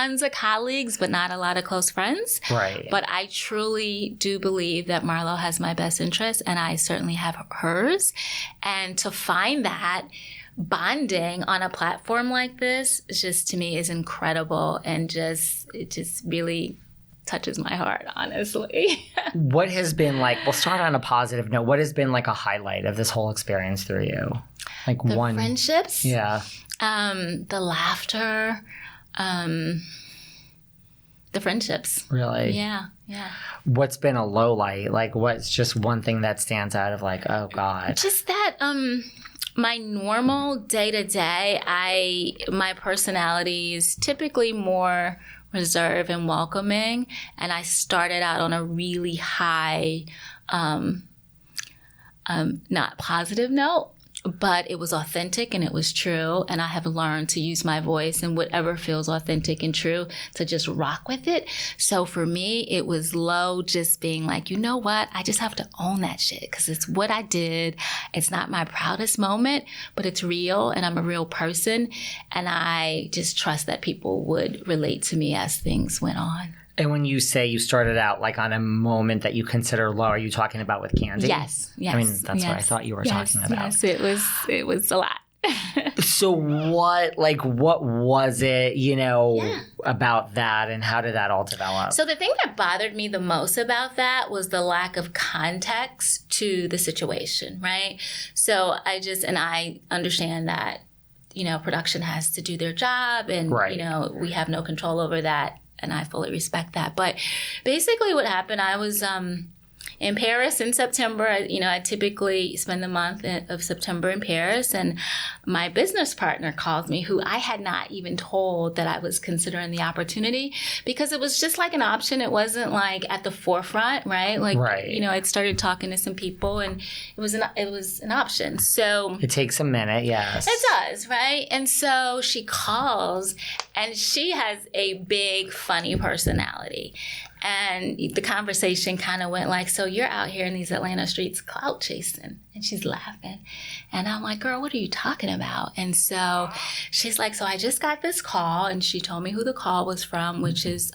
tons of colleagues, but not a lot of close friends. Right. But I truly do believe that Marlo has my best interest, and I certainly have hers. And to find that bonding on a platform like this, just to me is incredible, and it just really touches my heart, honestly. What has been like, we'll start on a positive note. What has been like a highlight of this whole experience through you? Like the friendships. Yeah. The laughter. The friendships. Really? Yeah. What's been a low light? Like, what's just one thing that stands out of like, oh God? Just that, my normal day-to-day, my personality is typically more reserved and welcoming, and I started out on a really high, not positive note, but it was authentic and it was true, and I have learned to use my voice and whatever feels authentic and true to just rock with it. So for me, it was low, just being like, you know what, I just have to own that shit because it's what I did. It's not my proudest moment, but it's real, and I'm a real person, and I just trust that people would relate to me as things went on. And when you say you started out like on a moment that you consider low, are you talking about with Kandi? Yes. I mean, that's what I thought you were talking about. Yes, it was a lot. So what was it, about that, and how did that all develop? So the thing that bothered me the most about that was the lack of context to the situation, right? So I understand that, production has to do their job, and, right. We have no control over that. And I fully respect that. But basically what happened, I was in Paris in September. I typically spend the month of September in Paris. And my business partner called me, who I had not even told that I was considering the opportunity, because it was just like an option. It wasn't like at the forefront, right? Like, right. I'd started talking to some people, and it was an option. So it takes a minute, yes. It does, right? And so she calls, and she has a big, funny personality. And the conversation kind of went like, so you're out here in these Atlanta streets clout chasing. And she's laughing. And I'm like, girl, what are you talking about? And so she's like, so I just got this call. And she told me who the call was from, which is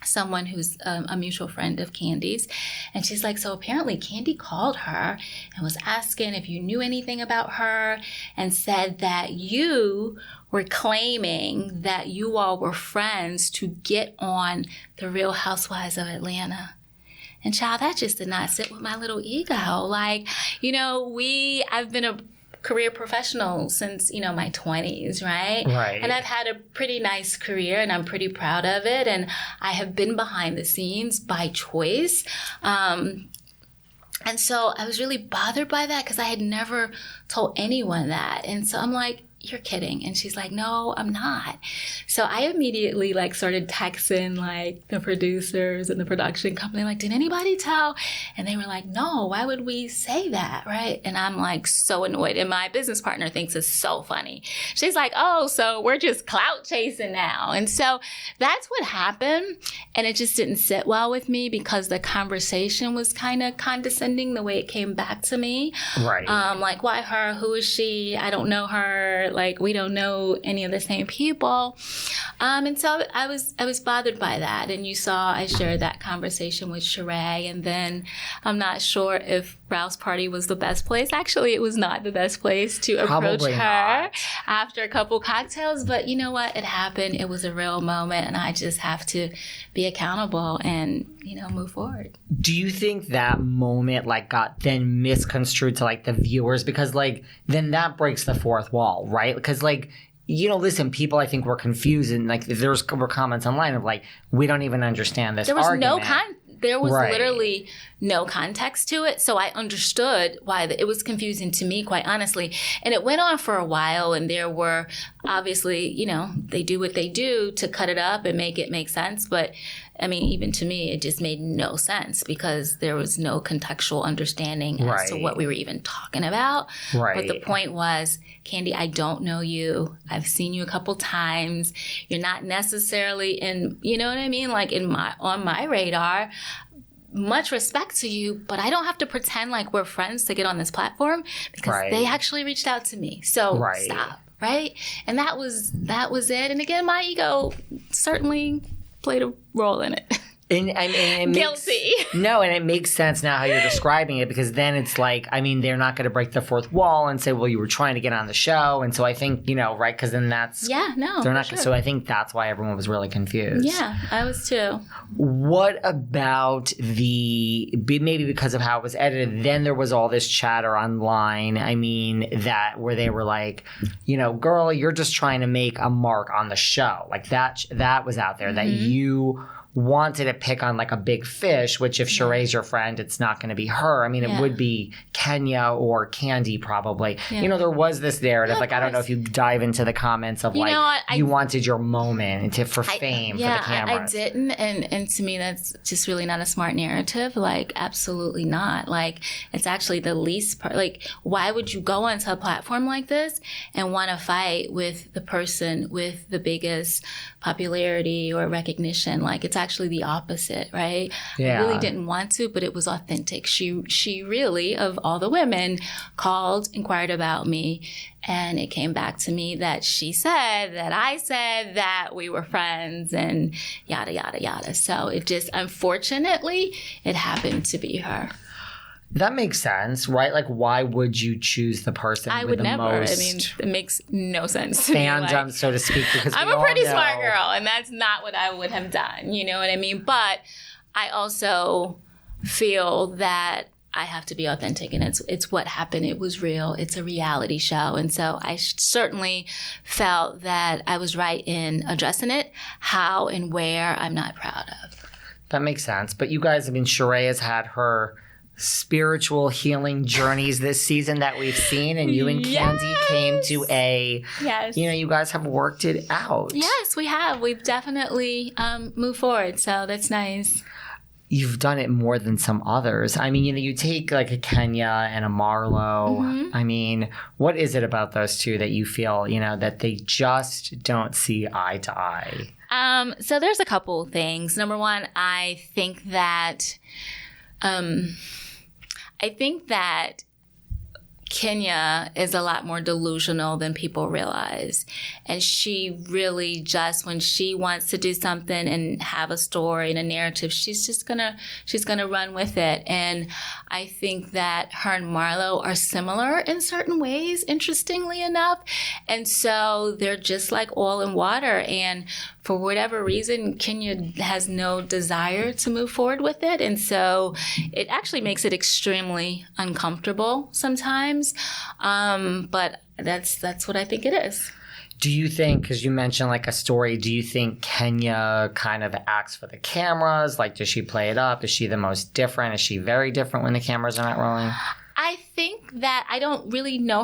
someone who's a mutual friend of Kandi's. And she's like, so apparently Kandi called her and was asking if you knew anything about her, and said that you were claiming that you all were friends to get on the Real Housewives of Atlanta. And child, that just did not sit with my little ego. Like, I've been a career professional since, my 20s, right? Right. And I've had a pretty nice career, and I'm pretty proud of it. And I have been behind the scenes by choice. And so I was really bothered by that, because I had never told anyone that. And so I'm like, you're kidding. And she's like, no, I'm not. So I immediately started texting the producers and the production company, did anybody tell? And they were like, no, why would we say that, right? And I'm so annoyed. And my business partner thinks it's so funny. She's like, oh, so we're just clout chasing now. And so that's what happened. And it just didn't sit well with me, because the conversation was kind of condescending the way it came back to me. Right. Why her? Who is she? I don't know her. We don't know any of the same people. And so I was bothered by that. And you saw I shared that conversation with Shereé. And then I'm not sure if Rouse Party was the best place. Actually, it was not the best place to approach Probably her not. After a couple cocktails. But you know what? It happened. It was a real moment. And I just have to be accountable and, move forward. Do you think that moment got then misconstrued to the viewers? Because then that breaks the fourth wall, right? Because listen, people I think were confused, and there were comments online of we don't even understand this argument. There was right. literally no context to it. So I understood why it was confusing to me, quite honestly. And it went on for a while, and there were obviously, they do what they do to cut it up and make it make sense. But I mean, even to me, it just made no sense, because there was no contextual understanding as to what we were even talking about. Right. But the point was, Kandi, I don't know you. I've seen you a couple times. You're not necessarily in, you know what I mean? On my radar. Much respect to you, but I don't have to pretend like we're friends to get on this platform, because they actually reached out to me. So stop. right? And that was it. And again, my ego certainly played a role in it. And Guilty. And it makes sense now how you're describing it, because then it's like, I mean, they're not going to break the fourth wall and say, well, you were trying to get on the show. And so I think, right, because then that's... Yeah, no, they're not. sure. So I think that's why everyone was really confused. Yeah, I was too. What about maybe because of how it was edited, then there was all this chatter online, I mean, where they were like, girl, you're just trying to make a mark on the show. Like that was out there, that you wanted to pick on like a big fish, which if Shereé's your friend, it's not going to be her. I mean, it would be Kenya or Kandi probably. Yeah. There was this narrative. Like, I don't know if you dive into the comments of you wanted your moment for fame for the cameras. I didn't. And to me, that's just really not a smart narrative. Like, absolutely not. Like, it's actually the least part. Like, why would you go onto a platform like this and want to fight with the person with the biggest popularity or recognition? Like, it's actually the opposite, right? Yeah. I really didn't want to, but it was authentic. She really, of all the women, called, inquired about me, and it came back to me that she said that I said that we were friends and yada, yada, yada. So it just, unfortunately, it happened to be her. That makes sense, right? Like, why would you choose the person I with would the never. most I mean, it makes no sense to me. fandom, so to speak? Because I'm a pretty smart girl, and that's not what I would have done. You know what I mean? But I also feel that I have to be authentic, and it's what happened. It was real. It's a reality show, and so I certainly felt that I was right in addressing it. How and where, I'm not proud of. That makes sense. But you guys, I mean, Shereé has had her spiritual healing journeys this season that we've seen, and you and Kandi came to you guys have worked it out. Yes, we have. We've definitely moved forward, so that's nice. You've done it more than some others. I mean, you take like a Kenya and a Marlo. Mm-hmm. I mean, what is it about those two that you feel, that they just don't see eye to eye? So there's a couple things. Number one, I think that Kenya is a lot more delusional than people realize. And she really just, when she wants to do something and have a story and a narrative, she's gonna run with it. And I think that her and Marlo are similar in certain ways, interestingly enough. And so they're just like oil and water. And for whatever reason, Kenya has no desire to move forward with it. And so it actually makes it extremely uncomfortable sometimes. But that's what I think it is. Do you think, because you mentioned like a story, do you think Kenya kind of acts for the cameras? Like, does she play it up? Is she the most different? Is she very different when the cameras are not rolling? I think that I don't really know